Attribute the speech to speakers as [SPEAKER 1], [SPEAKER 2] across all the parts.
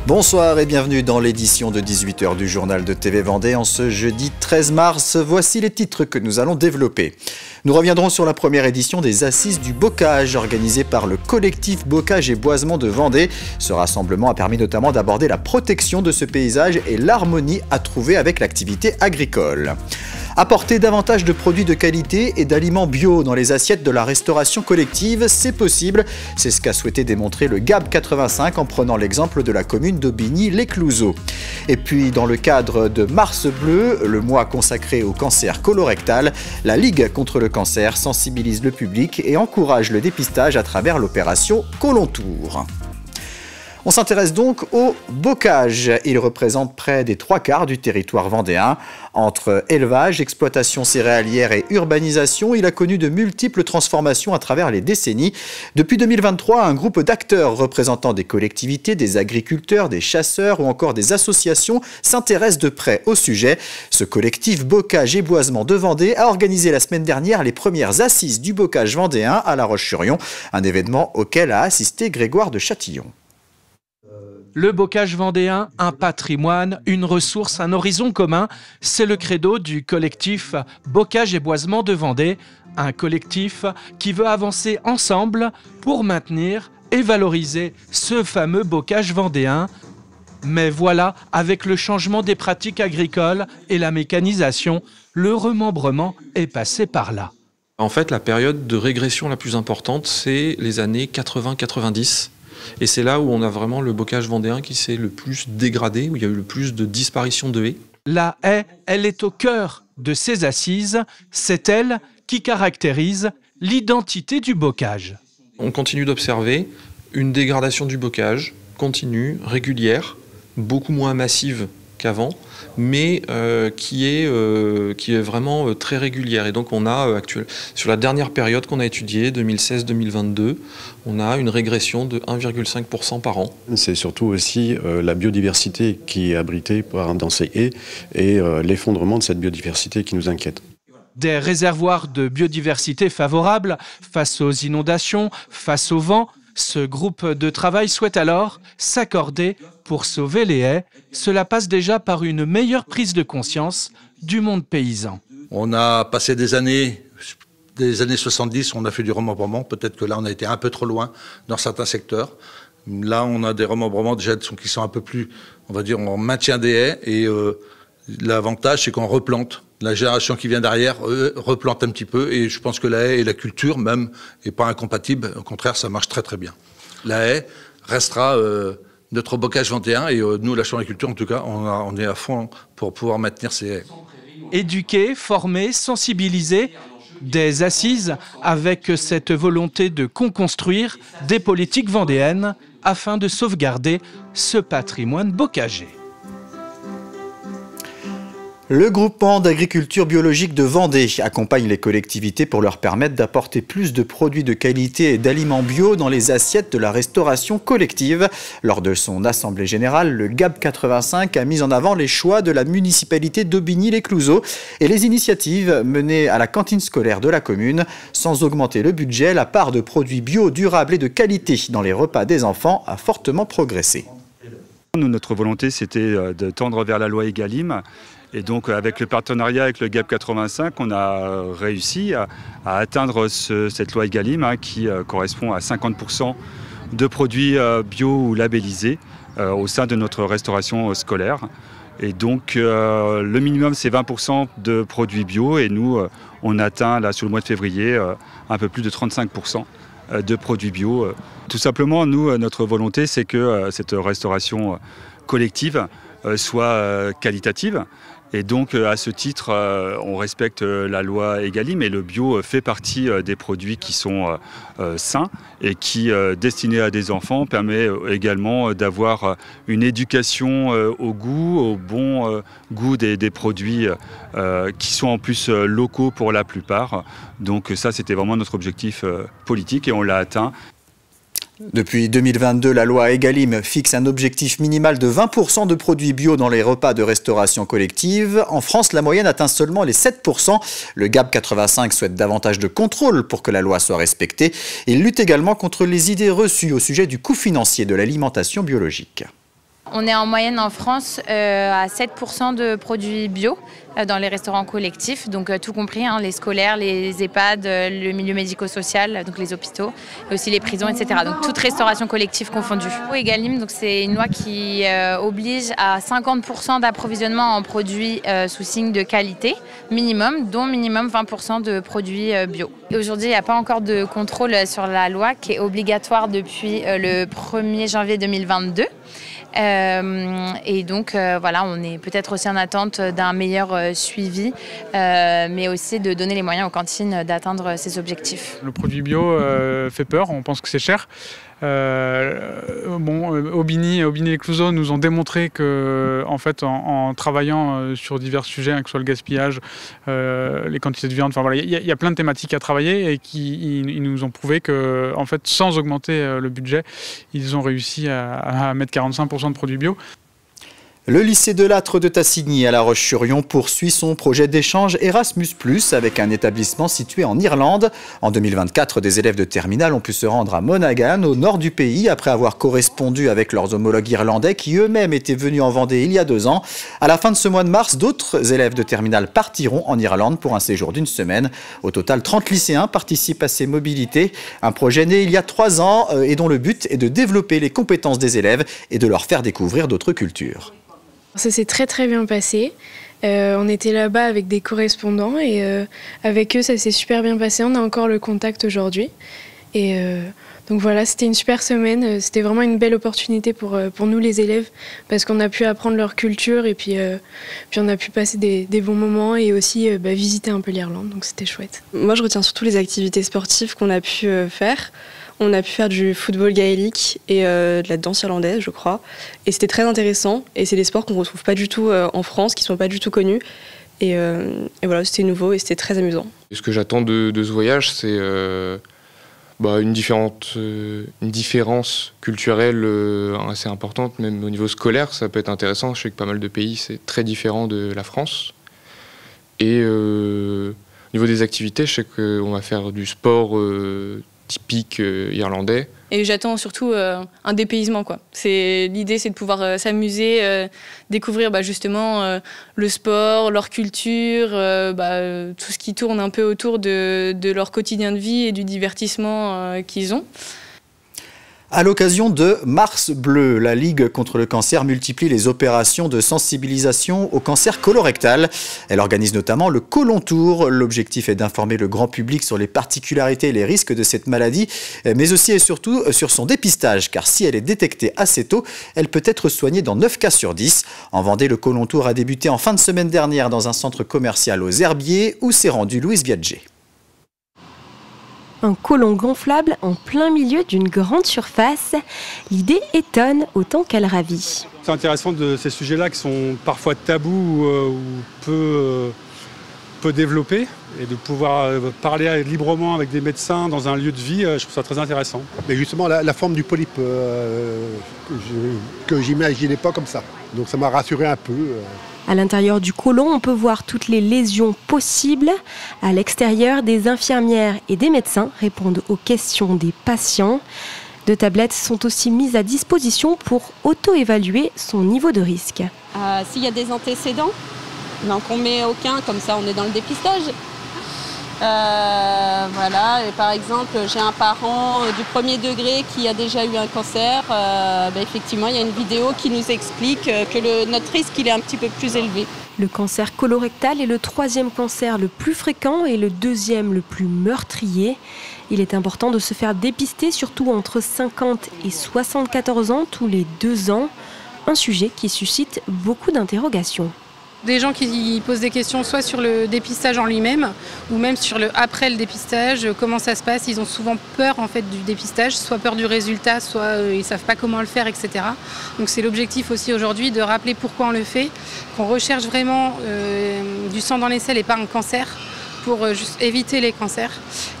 [SPEAKER 1] Bonsoir et bienvenue dans l'édition de 18h du journal de TV Vendée. En ce jeudi 13 mars, voici les titres que nous allons développer. Nous reviendrons sur la première édition des Assises du Bocage organisée par le collectif Bocage et Boisement de Vendée. Ce rassemblement a permis notamment d'aborder la protection de ce paysage et l'harmonie à trouver avec l'activité agricole. Apporter davantage de produits de qualité et d'aliments bio dans les assiettes de la restauration collective, c'est possible. C'est ce qu'a souhaité démontrer le GAB 85 en prenant l'exemple de la commune d'Aubigny-les-Clouseaux. Et puis, dans le cadre de Mars Bleu, le mois consacré au cancer colorectal, la Ligue contre le cancer sensibilise le public et encourage le dépistage à travers l'opération Colontour. On s'intéresse donc au bocage. Il représente près des 3/4 du territoire vendéen. Entre élevage, exploitation céréalière et urbanisation, il a connu de multiples transformations à travers les décennies. Depuis 2023, un groupe d'acteurs représentant des collectivités, des agriculteurs, des chasseurs ou encore des associations s'intéresse de près au sujet. Ce collectif Bocage et Boisement de Vendée a organisé la semaine dernière les premières assises du bocage vendéen à La Roche-sur-Yon, un événement auquel a assisté Grégoire de Châtillon.
[SPEAKER 2] Le bocage vendéen, un patrimoine, une ressource, un horizon commun, c'est le credo du collectif Bocage et Boisement de Vendée, un collectif qui veut avancer ensemble pour maintenir et valoriser ce fameux bocage vendéen. Mais voilà, avec le changement des pratiques agricoles et la mécanisation, le remembrement est passé par là.
[SPEAKER 3] En fait, la période de régression la plus importante, c'est les années 80-90. Et c'est là où on a vraiment le bocage vendéen qui s'est le plus dégradé, où il y a eu le plus de disparition de haies.
[SPEAKER 2] La haie, elle est au cœur de ces assises. C'est elle qui caractérise l'identité du bocage.
[SPEAKER 3] On continue d'observer une dégradation du bocage, continue, régulière, beaucoup moins massive qu'avant, mais qui est vraiment très régulière. Et donc on a sur la dernière période qu'on a étudiée, 2016-2022, on a une régression de 1,5% par an.
[SPEAKER 4] C'est surtout aussi la biodiversité qui est abritée dans ces haies et l'effondrement de cette biodiversité qui nous inquiète.
[SPEAKER 2] Des réservoirs de biodiversité favorables face aux inondations, face au vent. Ce groupe de travail souhaite alors s'accorder pour sauver les haies. Cela passe déjà par une meilleure prise de conscience du monde paysan.
[SPEAKER 5] On a passé des années 70, on a fait du remembrement. Peut-être que là, on a été un peu trop loin dans certains secteurs. Là, on a des remembrements déjà qui sont un peu plus, on va dire, on maintient des haies. Et l'avantage, c'est qu'on replante. La génération qui vient derrière replante un petit peu et je pense que la haie et la culture même n'est pas incompatible. Au contraire, ça marche très très bien. La haie restera notre bocage vendéen et nous, la Chambre d'agriculture, en tout cas, on est à fond pour pouvoir maintenir ces haies.
[SPEAKER 2] Éduquer, former, sensibiliser, des assises avec cette volonté de construire des politiques vendéennes afin de sauvegarder ce patrimoine bocager.
[SPEAKER 1] Le groupement d'agriculture biologique de Vendée accompagne les collectivités pour leur permettre d'apporter plus de produits de qualité et d'aliments bio dans les assiettes de la restauration collective. Lors de son assemblée générale, le GAB 85 a mis en avant les choix de la municipalité d'Aubigny-les-Clouseaux et les initiatives menées à la cantine scolaire de la commune. Sans augmenter le budget, la part de produits bio, durables et de qualité dans les repas des enfants a fortement progressé.
[SPEAKER 6] Nous, notre volonté, c'était de tendre vers la loi Egalim. Et donc, avec le partenariat avec le GAB 85, on a réussi à atteindre cette loi Egalim qui correspond à 50% de produits bio ou labellisés au sein de notre restauration scolaire. Et donc, le minimum, c'est 20% de produits bio. Et nous, on atteint, là, sur le mois de février, un peu plus de 35% de produits bio. Tout simplement, nous, notre volonté, c'est que cette restauration collective soit qualitative. Et donc, à ce titre, on respecte la loi Egalim et le bio fait partie des produits qui sont sains et qui, destinés à des enfants, permet également d'avoir une éducation au goût, au bon goût des produits qui sont en plus locaux pour la plupart. Donc ça, c'était vraiment notre objectif politique et on l'a atteint.
[SPEAKER 1] Depuis 2022, la loi Egalim fixe un objectif minimal de 20% de produits bio dans les repas de restauration collective. En France, la moyenne atteint seulement les 7%. Le GAB 85 souhaite davantage de contrôle pour que la loi soit respectée. Il lutte également contre les idées reçues au sujet du coût financier de l'alimentation biologique.
[SPEAKER 7] On est en moyenne en France à 7% de produits bio dans les restaurants collectifs, donc tout compris, hein, les scolaires, les EHPAD, le milieu médico-social, donc les hôpitaux, et aussi les prisons, etc. Donc toute restauration collective confondue. Egalim, donc c'est une loi qui oblige à 50% d'approvisionnement en produits sous signe de qualité minimum, dont minimum 20% de produits bio. Aujourd'hui, il n'y a pas encore de contrôle sur la loi qui est obligatoire depuis le 1er janvier 2022. Et donc voilà, on est peut-être aussi en attente d'un meilleur suivi, mais aussi de donner les moyens aux cantines d'atteindre ces objectifs.
[SPEAKER 8] Le produit bio fait peur, on pense que c'est cher. Aubigny et les Clouzot nous ont démontré que, en fait, en travaillant sur divers sujets, hein, que ce soit le gaspillage, les quantités de viande, enfin voilà, il y a plein de thématiques à travailler et ils nous ont prouvé que, en fait, sans augmenter le budget, ils ont réussi à mettre 45% de produits bio.
[SPEAKER 1] Le lycée de Lattre de Tassigny à La Roche-sur-Yon poursuit son projet d'échange Erasmus+, avec un établissement situé en Irlande. En 2024, des élèves de terminale ont pu se rendre à Monaghan, au nord du pays, après avoir correspondu avec leurs homologues irlandais qui eux-mêmes étaient venus en Vendée il y a 2 ans. À la fin de ce mois de mars, d'autres élèves de terminale partiront en Irlande pour un séjour d'1 semaine. Au total, 30 lycéens participent à ces mobilités. Un projet né il y a 3 ans et dont le but est de développer les compétences des élèves et de leur faire découvrir d'autres cultures.
[SPEAKER 9] Ça s'est très bien passé. On était là-bas avec des correspondants et avec eux ça s'est super bien passé. On a encore le contact aujourd'hui. Et donc voilà, c'était une super semaine. C'était vraiment une belle opportunité pour nous les élèves parce qu'on a pu apprendre leur culture et puis on a pu passer des bons moments et aussi visiter un peu l'Irlande. Donc c'était chouette.
[SPEAKER 10] Moi je retiens surtout les activités sportives qu'on a pu faire. On a pu faire du football gaélique et de la danse irlandaise, je crois. Et c'était très intéressant. Et c'est des sports qu'on ne retrouve pas du tout en France, qui ne sont pas du tout connus. Et voilà, c'était nouveau et c'était très amusant.
[SPEAKER 11] Ce que j'attends de ce voyage, c'est une différence culturelle assez importante, même au niveau scolaire. Ça peut être intéressant. Je sais que pas mal de pays, c'est très différent de la France. Et au niveau des activités, je sais qu'on va faire du sport typique irlandais.
[SPEAKER 12] Et j'attends surtout un dépaysement, quoi. L'idée, c'est de pouvoir s'amuser, découvrir justement le sport, leur culture, tout ce qui tourne un peu autour de leur quotidien de vie et du divertissement qu'ils ont.
[SPEAKER 1] À l'occasion de Mars Bleu, la Ligue contre le cancer multiplie les opérations de sensibilisation au cancer colorectal. Elle organise notamment le Colon Tour. L'objectif est d'informer le grand public sur les particularités et les risques de cette maladie, mais aussi et surtout sur son dépistage, car si elle est détectée assez tôt, elle peut être soignée dans 9 cas sur 10. En Vendée, le Colon Tour a débuté en fin de semaine dernière dans un centre commercial aux Herbiers, où s'est rendue Louise Viadger.
[SPEAKER 13] Un colon gonflable en plein milieu d'une grande surface. L'idée étonne autant qu'elle ravit.
[SPEAKER 6] C'est intéressant de ces sujets-là qui sont parfois tabous ou peu développés. Et de pouvoir parler librement avec des médecins dans un lieu de vie, je trouve ça très intéressant.
[SPEAKER 14] Mais justement, la forme du polype que j'imaginais pas comme ça. Donc ça m'a rassuré un peu.
[SPEAKER 13] À l'intérieur du côlon, on peut voir toutes les lésions possibles. À l'extérieur, des infirmières et des médecins répondent aux questions des patients. 2 tablettes sont aussi mises à disposition pour auto-évaluer son niveau de risque.
[SPEAKER 15] S'il y a des antécédents, donc on met aucun, comme ça on est dans le dépistage. Voilà, et par exemple, j'ai un parent du 1er degré qui a déjà eu un cancer. Effectivement, il y a une vidéo qui nous explique que notre risque il est un petit peu plus élevé.
[SPEAKER 13] Le cancer colorectal est le 3e cancer le plus fréquent et le 2e le plus meurtrier. Il est important de se faire dépister, surtout entre 50 et 74 ans, tous les 2 ans. Un sujet qui suscite beaucoup d'interrogations.
[SPEAKER 16] Des gens qui posent des questions soit sur le dépistage en lui-même ou même sur le après le dépistage, comment ça se passe. Ils ont souvent peur en fait du dépistage, soit peur du résultat, soit ils ne savent pas comment le faire, etc. Donc c'est l'objectif aussi aujourd'hui de rappeler pourquoi on le fait, qu'on recherche vraiment du sang dans les selles et pas un cancer pour juste éviter les cancers.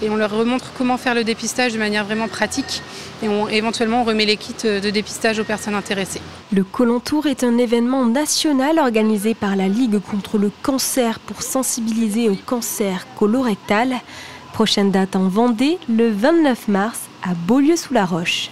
[SPEAKER 16] Et on leur remontre comment faire le dépistage de manière vraiment pratique. Et éventuellement, on remet les kits de dépistage aux personnes intéressées.
[SPEAKER 13] Le Colon Tour est un événement national organisé par la Ligue contre le cancer pour sensibiliser au cancer colorectal. Prochaine date en Vendée, le 29 mars, à Beaulieu-sous-la-Roche.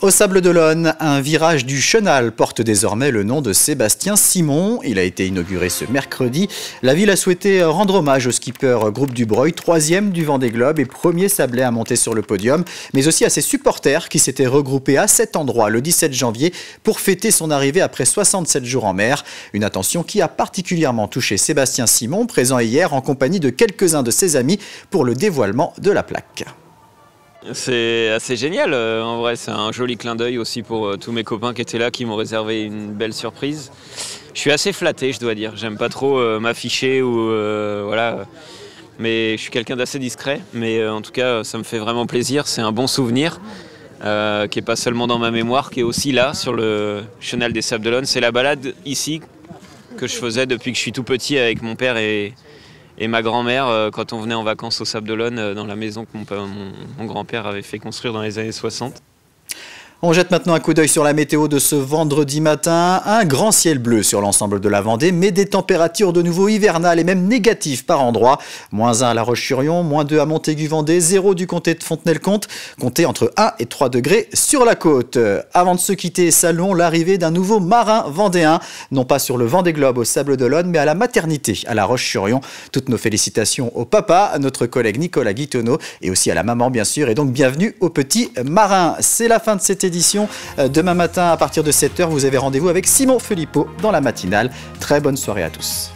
[SPEAKER 1] Au Sable d'Olonne, un virage du Chenal porte désormais le nom de Sébastien Simon. Il a été inauguré ce mercredi. La ville a souhaité rendre hommage au skipper Groupe du Breuil, 3e du Vendée Globe et premier sablé à monter sur le podium, mais aussi à ses supporters qui s'étaient regroupés à cet endroit le 17 janvier pour fêter son arrivée après 67 jours en mer. Une attention qui a particulièrement touché Sébastien Simon, présent hier en compagnie de quelques-uns de ses amis pour le dévoilement de la plaque.
[SPEAKER 17] C'est assez génial, en vrai c'est un joli clin d'œil aussi pour tous mes copains qui étaient là, qui m'ont réservé une belle surprise. Je suis assez flatté, je dois dire, j'aime pas trop m'afficher ou voilà, mais je suis quelqu'un d'assez discret, mais en tout cas ça me fait vraiment plaisir, c'est un bon souvenir qui est pas seulement dans ma mémoire, qui est aussi là sur le Chenal des Sables d'Olonne. C'est la balade ici que je faisais depuis que je suis tout petit avec mon père et ma grand-mère quand on venait en vacances au Sable d'Olonne dans la maison que mon grand-père avait fait construire dans les années 60.
[SPEAKER 1] On jette maintenant un coup d'œil sur la météo de ce vendredi matin. Un grand ciel bleu sur l'ensemble de la Vendée, mais des températures de nouveau hivernales et même négatives par endroits. -1 à La Roche-sur-Yon, -2 à Montaigu-Vendée, 0 du comté de Fontenay-le-Comte, comptez entre 1 et 3 degrés sur la côte. Avant de se quitter, saluons l'arrivée d'un nouveau marin vendéen, non pas sur le Vendée Globe au Sable d'Olonne, mais à la maternité à La Roche-sur-Yon. Toutes nos félicitations au papa, à notre collègue Nicolas Guitonneau, et aussi à la maman bien sûr, et donc bienvenue au petit marin. C'est la fin de cette édition. Demain matin à partir de 7 h, vous avez rendez-vous avec Simon Philippot dans la matinale. Très bonne soirée à tous.